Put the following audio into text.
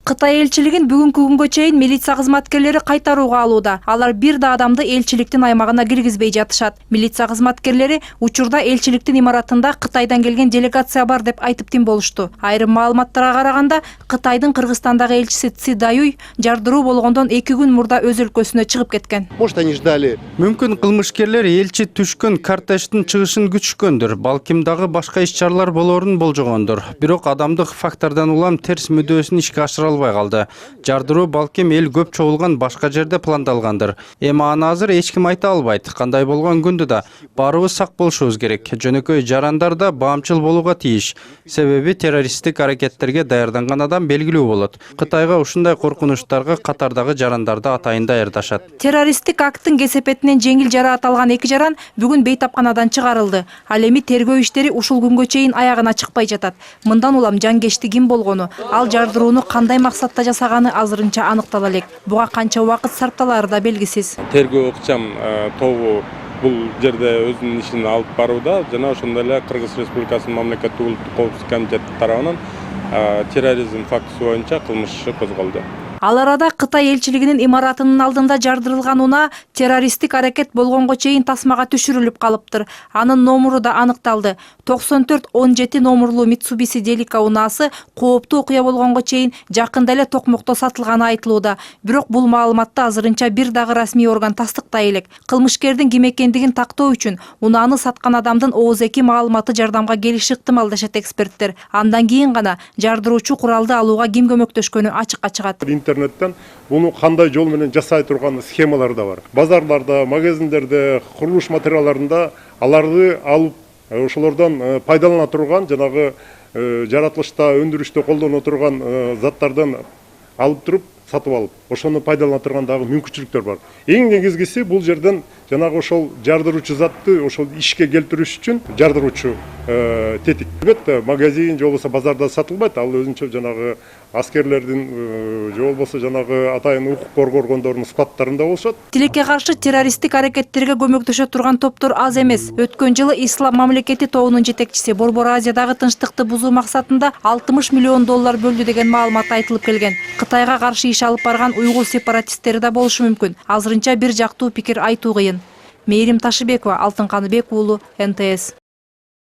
Кытай элчилигин бүгүнкү күнгө чейин милиция кызматкерлери кайтарууга алууда. Алар бир да адамды элчиликтин аймагына киргизбей жатышат. Милиция кызматкерлери учурда элчиликтин имаратында Кытайдан келген делегация бар деп айтып тим болушту. Айрым маалыматтарга караганда, Кытайдын Кыргызстандагы элчиси Ци Даюй жардыруу болгондон 2 күн мурда өз өлкөсүнө чыгып кеткен. Мүмкүн кылмышкерлер элчи түшкөн кортеждин чыгышын күтүшкөндүр. Балким дагы башка иш-чаралар болорун болжогондур. Бирок адамдык фактордон улам терс мүдөөсүн ишке ашыра албай калды. Жардыруу балким эл көп чогулган башка жерде пландалгандыр. Эми аны азыр эч ким айта албайт. Кандай болгон күндө да баарыбыз сак болушубуз керек. Жөнөкөй жарандар да баамчыл болууга тийиш. Себеби террористтик аракеттерге даярданган адам белгилүү болот. Кытайга ушундай коркунучтарга катардагы жарандарды атайын даярдашат. Террористтик акттын кесепетинен жеңил жараат алган 2 жаран бүгүн бейтапканадан чыгарылды. Ал эми тергөө иштери ушул күнгө чейин аягына чыкпай жатат. Мындан улам жангешти ким болгону, ал жардырууну кандай максатта жасаганы азырынча аныктала элек. Буга канча убакыт сарпталары да белгисиз. Тергөө ыкчам тобу бул жерде өзүнүн ишин алып барууда жана ошондой эле Кыргыз Республикасынын мамлекеттик улуттук коопсуздук комитети тарабынан терроризм фактысы боюнча кылмыш иши козголду. Ал арада Кытай элчилигинин имаратынын алдында жардырылган унаа террористтик аракет болгонго чейин тасмага түшүрүлүп калыптыр. Анын номуру да аныкталды. 9417 номурлуу Mitsubishi Delica унаасы кооптуу окуя болгонго чейин жакында эле токмокто сатылганы айтылууда. Бирок бул маалыматты азырынча бир дагы расмий орган тастыктай элек. Кылмышкердин ким экендигин тактоо үчүн унааны саткан адамдын ооз-эки маалыматы жардамга келиши ыктымал дешет эксперттер. Андан кийин гана жардыруучу куралды алууга ким көмөктөшкөнү ачыкка чыгат. Интернеттен буну кандай жол менен жасай турган схемалар да бар. Базарларда, магазиндерде, курулуш материалларында аларды алып, ошолордон пайдалана турган, жанагы жаратылышта, өндүрүштө колдоно турган заттардан алып туруп, сатып алып, ошону пайдалана турган дагы мүмкүнчүлүктөр бар. Эң негизгиси бул жерден жанагы ошол жардыруучу затты ошол ишке келтириш үчүн жардыруучу тетик. Албетте, магазин же болбосо базарда сатылбайт, ал өзүнчө жанагы аскерлердин же болбосо жанагы атайын укук коргогондордун складтарында болушат. Тилекке каршы террористтик аракеттерге көмөктөшө турган топтор аз эмес. Өткөн жылы Ислам мамлекети тобунун жетекчиси Борбор Азиядагы тынчтыкты бузуу максатында $60 миллион бөлдү деген маалымат айтылып келген. Кытайга каршы иш алып барган уйгур сепаратисттери да болушу мүмкүн. Азырынча бир жактуу пикир айтуу кыйын. Мээрим Ташыбекова, Алтын Каныбек уулу, НТС.